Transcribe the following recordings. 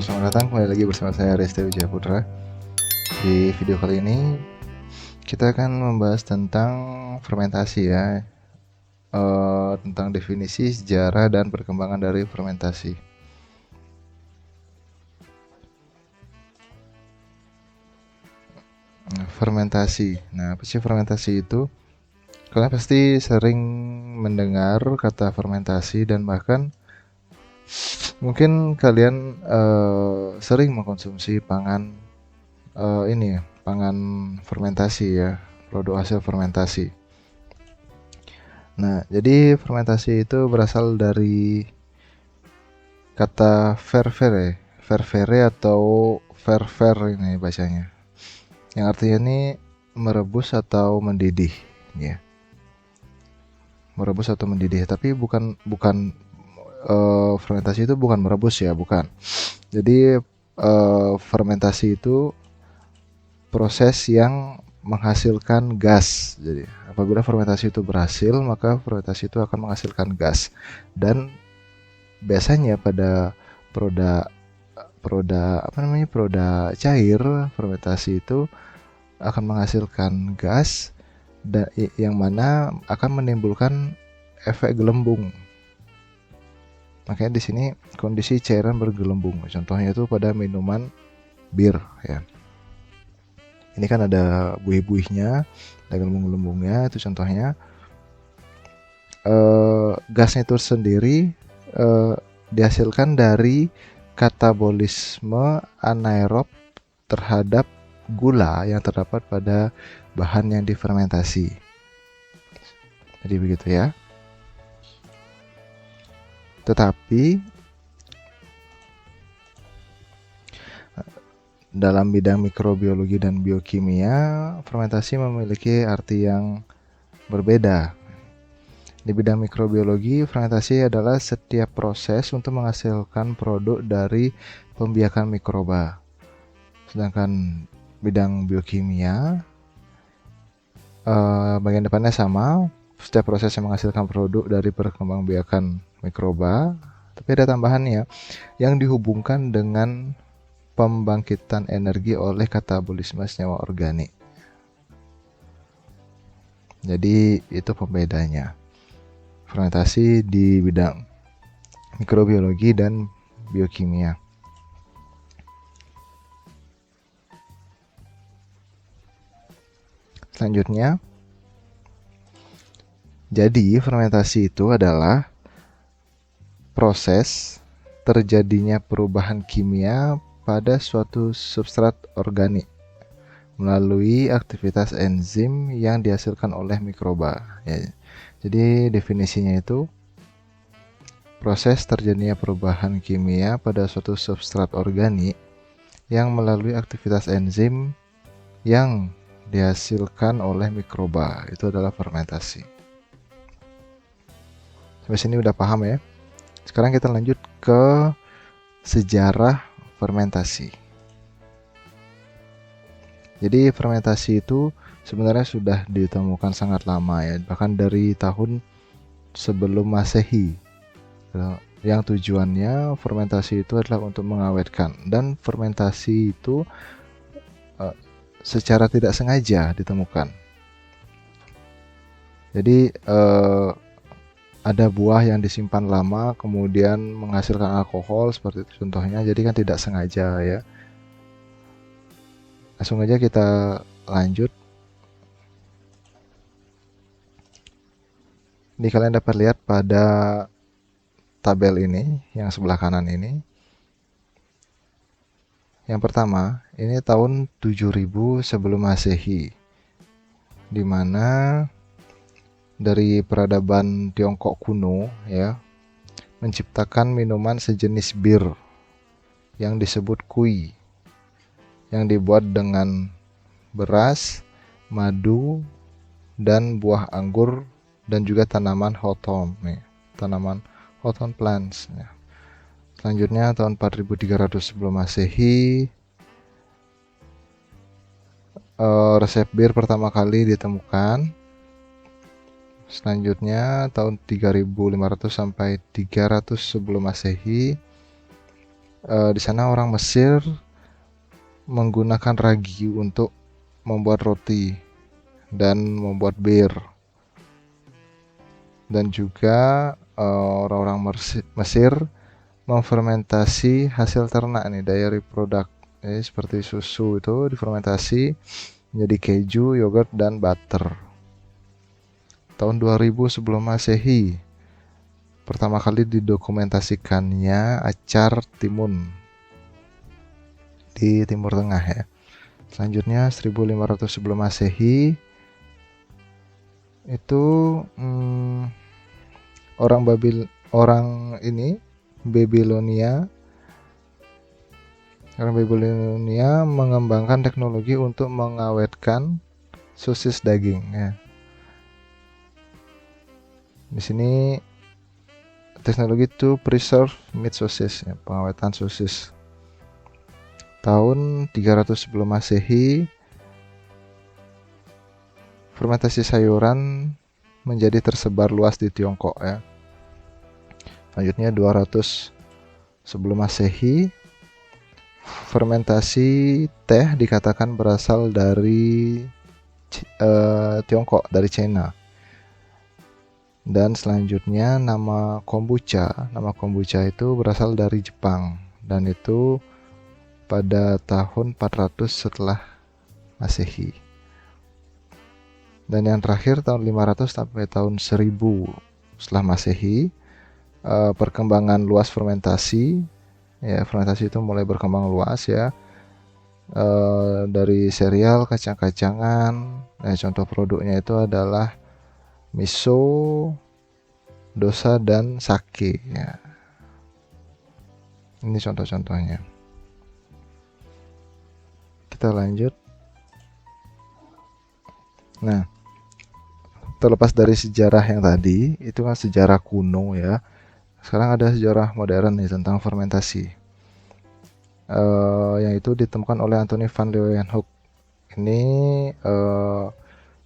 Selamat datang kembali lagi bersama saya Resti Wijaya Putra. Di video kali ini kita akan membahas tentang fermentasi ya, tentang definisi, sejarah, dan perkembangan dari fermentasi. Fermentasi. Nah, apa sih fermentasi itu? Kalian pasti sering mendengar kata fermentasi dan bahkan mungkin kalian sering mengkonsumsi pangan pangan fermentasi ya, produk hasil fermentasi. Nah, jadi fermentasi itu berasal dari kata fervere atau ferver ini bacanya, yang artinya ini merebus atau mendidih ya. Merebus atau mendidih, tapi bukan fermentasi itu bukan merebus ya, bukan. Jadi fermentasi itu proses yang menghasilkan gas. Jadi apabila fermentasi itu berhasil, maka fermentasi itu akan menghasilkan gas. Dan biasanya pada produk cair, fermentasi itu akan menghasilkan gas yang mana akan menimbulkan efek gelembung. Makanya di sini kondisi cairan bergelembung. Contohnya itu pada minuman bir ya. Ini kan ada buih-buihnya, ada gelembung-gelembungnya, itu contohnya. Gasnya itu sendiri dihasilkan dari katabolisme anaerob terhadap gula yang terdapat pada bahan yang difermentasi. Jadi begitu ya. Tetapi dalam bidang mikrobiologi dan biokimia, fermentasi memiliki arti yang berbeda. Di bidang mikrobiologi, fermentasi adalah setiap proses untuk menghasilkan produk dari pembiakan mikroba. Sedangkan bidang biokimia, bagian depannya sama, setiap proses yang menghasilkan produk dari perkembangbiakan mikroba, tapi ada tambahannya yang dihubungkan dengan pembangkitan energi oleh katabolisme senyawa organik. Jadi itu pembedanya fermentasi di bidang mikrobiologi dan biokimia. Selanjutnya, jadi fermentasi itu adalah proses terjadinya perubahan kimia pada suatu substrat organik melalui aktivitas enzim yang dihasilkan oleh mikroba ya. Jadi definisinya itu proses terjadinya perubahan kimia pada suatu substrat organik yang melalui aktivitas enzim yang dihasilkan oleh mikroba, itu adalah fermentasi. Sampai sini udah paham ya. Sekarang kita lanjut ke sejarah fermentasi. Jadi fermentasi itu sebenarnya sudah ditemukan sangat lama ya, bahkan dari tahun sebelum Masehi. Yang tujuannya fermentasi itu adalah untuk mengawetkan, dan fermentasi itu secara tidak sengaja ditemukan. Jadi ada buah yang disimpan lama kemudian menghasilkan alkohol seperti itu contohnya, jadi kan tidak sengaja ya. Langsung aja kita lanjut. Ini kalian dapat lihat pada tabel ini yang sebelah kanan ini. Yang pertama, ini tahun 7000 sebelum Masehi, di mana dari peradaban Tiongkok kuno ya menciptakan minuman sejenis bir yang disebut kui, yang dibuat dengan beras, madu, dan buah anggur, dan juga tanaman hawthorn nih, tanaman hawthorn plants ya. Selanjutnya tahun 4300 sebelum Masehi, resep bir pertama kali ditemukan. Selanjutnya tahun 3500 sampai 300 sebelum Masehi, Di sana orang Mesir menggunakan ragi untuk membuat roti dan membuat bir, dan juga orang-orang Mesir memfermentasi hasil ternak nih, dairy product. Jadi seperti susu itu difermentasi menjadi keju, yogurt, dan butter. Tahun 2000 sebelum Masehi pertama kali didokumentasikannya acar timun di Timur Tengah ya. Selanjutnya 1500 sebelum Masehi itu orang ini Babilonia mengembangkan teknologi untuk mengawetkan sosis daging ya. Di sini teknologi to preserve meat sosis ya, pengawetan sosis. Tahun 300 sebelum Masehi fermentasi sayuran menjadi tersebar luas di Tiongkok ya. Selanjutnya 200 sebelum Masehi fermentasi teh dikatakan berasal dari Tiongkok, dari China. Dan selanjutnya nama kombucha itu berasal dari Jepang, dan itu pada tahun 400 setelah Masehi. Dan yang terakhir tahun 500 sampai tahun 1000 setelah Masehi, perkembangan luas fermentasi ya. Fermentasi itu mulai berkembang luas ya, dari serial, kacang-kacangan. Contoh produknya itu adalah miso, dosa, dan sake ya. Ini contoh-contohnya. Kita lanjut. Nah, terlepas dari sejarah yang tadi, itu kan sejarah kuno ya. Sekarang ada sejarah modern nih tentang fermentasi, yang itu ditemukan oleh Anthony van Leeuwenhoek. Ini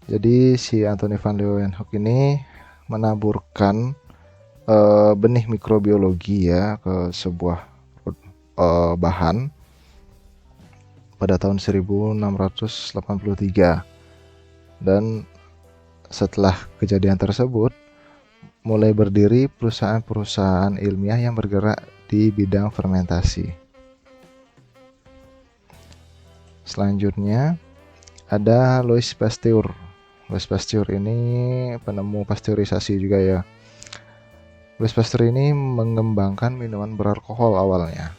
jadi si Anthony van Leeuwenhoek ini menaburkan benih mikrobiologi ya ke sebuah bahan pada tahun 1683, dan setelah kejadian tersebut mulai berdiri perusahaan-perusahaan ilmiah yang bergerak di bidang fermentasi. Selanjutnya ada Louis Pasteur. Louis Pasteur ini penemu pasteurisasi juga ya. Louis Pasteur ini mengembangkan minuman beralkohol awalnya.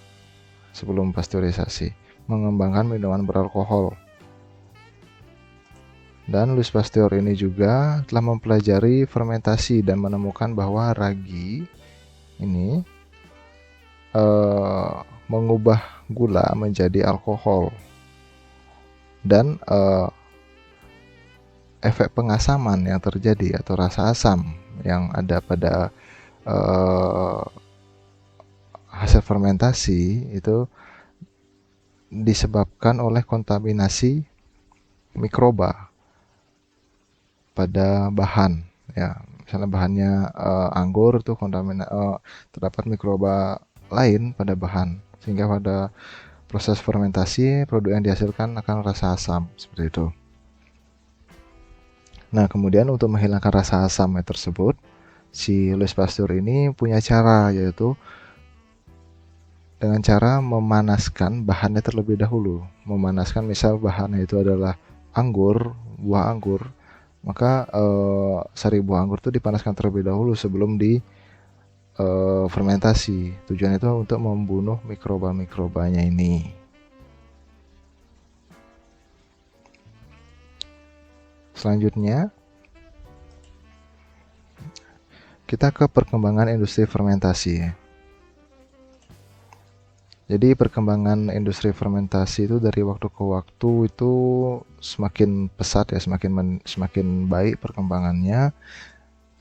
Sebelum pasteurisasi, mengembangkan minuman beralkohol. Dan Louis Pasteur ini juga telah mempelajari fermentasi dan menemukan bahwa ragi ini mengubah gula menjadi alkohol, dan efek pengasaman yang terjadi atau rasa asam yang ada pada hasil fermentasi itu disebabkan oleh kontaminasi mikroba pada bahan ya. Misalnya bahannya anggur tuh terdapat mikroba lain pada bahan, sehingga pada proses fermentasi produk yang dihasilkan akan rasa asam seperti itu. Nah, kemudian untuk menghilangkan rasa asam tersebut, si Louis Pasteur ini punya cara, yaitu dengan cara memanaskan bahannya terlebih dahulu. Memanaskan, misal bahannya itu adalah anggur, buah anggur, maka sari buah anggur itu dipanaskan terlebih dahulu sebelum di fermentasi. Tujuan itu untuk membunuh mikroba-mikrobanya ini. Selanjutnya kita ke perkembangan industri fermentasi. Jadi perkembangan industri fermentasi itu dari waktu ke waktu itu semakin pesat ya, semakin baik perkembangannya,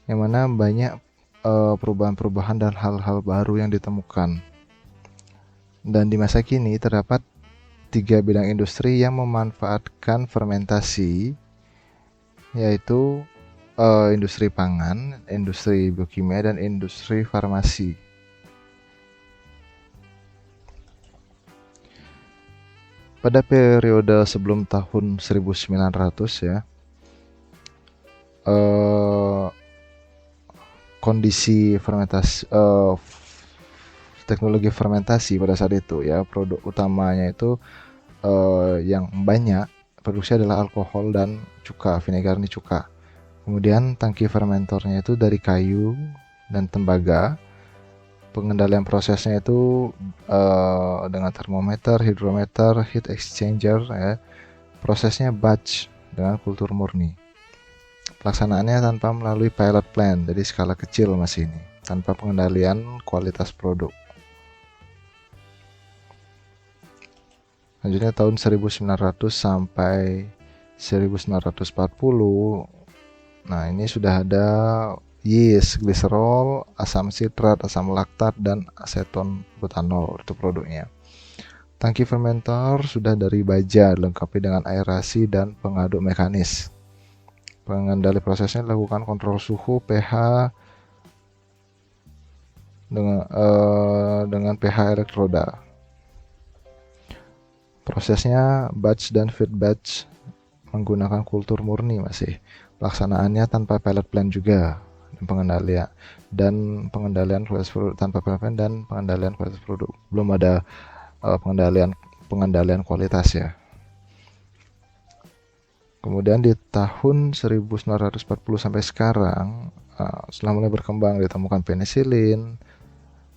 yang mana banyak perubahan-perubahan dan hal-hal baru yang ditemukan. Dan di masa kini terdapat 3 bidang industri yang memanfaatkan fermentasi, yaitu industri pangan, industri biokimia, dan industri farmasi. pada periode sebelum tahun 1900 ya, kondisi fermentasi, teknologi fermentasi pada saat itu ya, produk utamanya itu yang banyak produksi adalah alkohol dan cuka, vinegar ini cuka. Kemudian tangki fermentornya itu dari kayu dan tembaga. Pengendalian prosesnya itu dengan termometer, hidrometer, heat exchanger ya. Prosesnya batch dengan kultur murni. Pelaksanaannya tanpa melalui pilot plant, jadi skala kecil masih ini, tanpa pengendalian kualitas produk. Selanjutnya tahun 1900 sampai 1940. Nah, ini sudah ada yeast, gliserol, asam sitrat, asam laktat, dan aseton butanol itu produknya. Tangki fermentor sudah dari baja, dilengkapi dengan aerasi dan pengaduk mekanis. Pengendali prosesnya dilakukan kontrol suhu, pH dengan pH elektroda. Prosesnya batch dan feed batch menggunakan kultur murni masih. Pelaksanaannya tanpa pilot plant juga, dan pengendalian kualitas produk tanpa pilot plant dan pengendalian kualitas produk. Belum ada pengendalian kualitas ya. Kemudian di tahun 1940 sampai sekarang, setelah mulai berkembang ditemukan penicillin,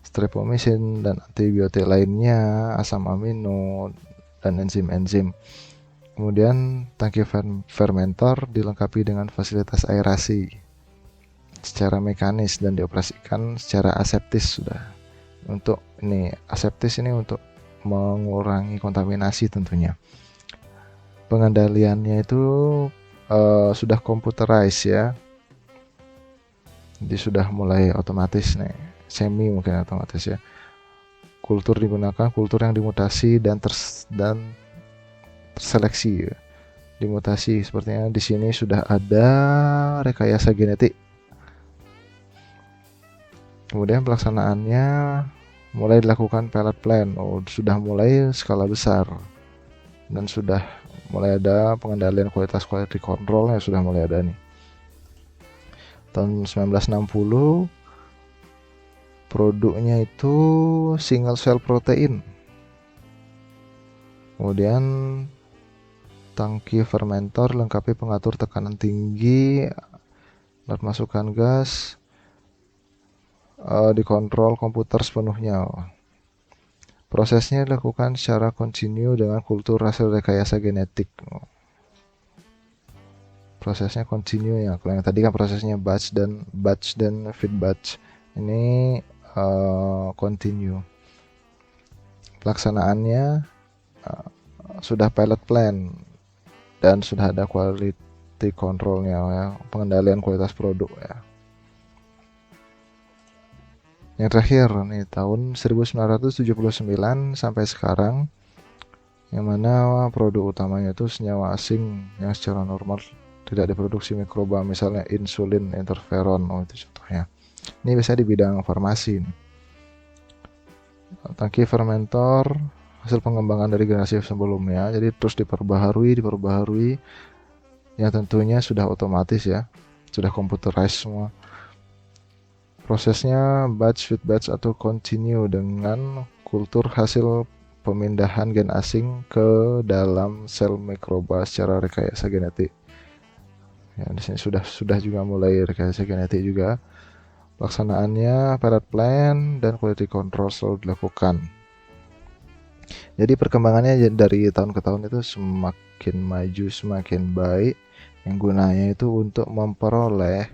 streptomycin, dan antibiotik lainnya, asam amino, dan enzim-enzim. Kemudian tangki fermentor dilengkapi dengan fasilitas aerasi secara mekanis dan dioperasikan secara aseptis sudah. Untuk ini aseptis ini untuk mengurangi kontaminasi tentunya. Pengendaliannya itu sudah computerized ya, jadi sudah mulai otomatis nih, semi mungkin otomatis ya. Kultur digunakan kultur yang dimutasi dan terseleksi ya. Dimutasi sepertinya di sini sudah ada rekayasa genetik. Kemudian pelaksanaannya mulai dilakukan pilot plant, sudah mulai skala besar, dan sudah mulai ada pengendalian quality control yang sudah mulai ada nih. Tahun 1960 produknya itu single cell protein. Kemudian tangki fermentor lengkapi pengatur tekanan tinggi, alat masukkan gas, dikontrol komputer sepenuhnya. Prosesnya dilakukan secara kontinu dengan kultur hasil rekayasa genetik. Prosesnya kontinu ya. Kalau yang tadi kan prosesnya batch dan feed batch. Ini kontinu. Pelaksanaannya sudah pilot plant dan sudah ada quality controlnya ya, pengendalian kualitas produk ya. Yang terakhir nih tahun 1979 sampai sekarang, yang mana produk utamanya itu senyawa asing yang secara normal tidak diproduksi mikroba, misalnya insulin, interferon, itu contohnya. Ini biasanya di bidang farmasi nih. Tangki fermentor hasil pengembangan dari generasi sebelumnya, jadi terus diperbaharui, yang tentunya sudah otomatis ya, sudah computerized semua. Prosesnya batch, feed batch, atau continue dengan kultur hasil pemindahan gen asing ke dalam sel mikroba secara rekayasa genetik. Ya, di sini sudah juga mulai rekayasa genetik juga. Pelaksanaannya pilot plant dan quality control selalu dilakukan. Jadi perkembangannya dari tahun ke tahun itu semakin maju, semakin baik. Yang gunanya itu untuk memperoleh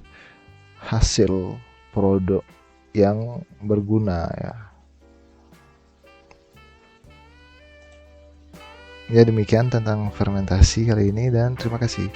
hasil produk yang berguna ya. Ya demikian tentang fermentasi kali ini dan terima kasih.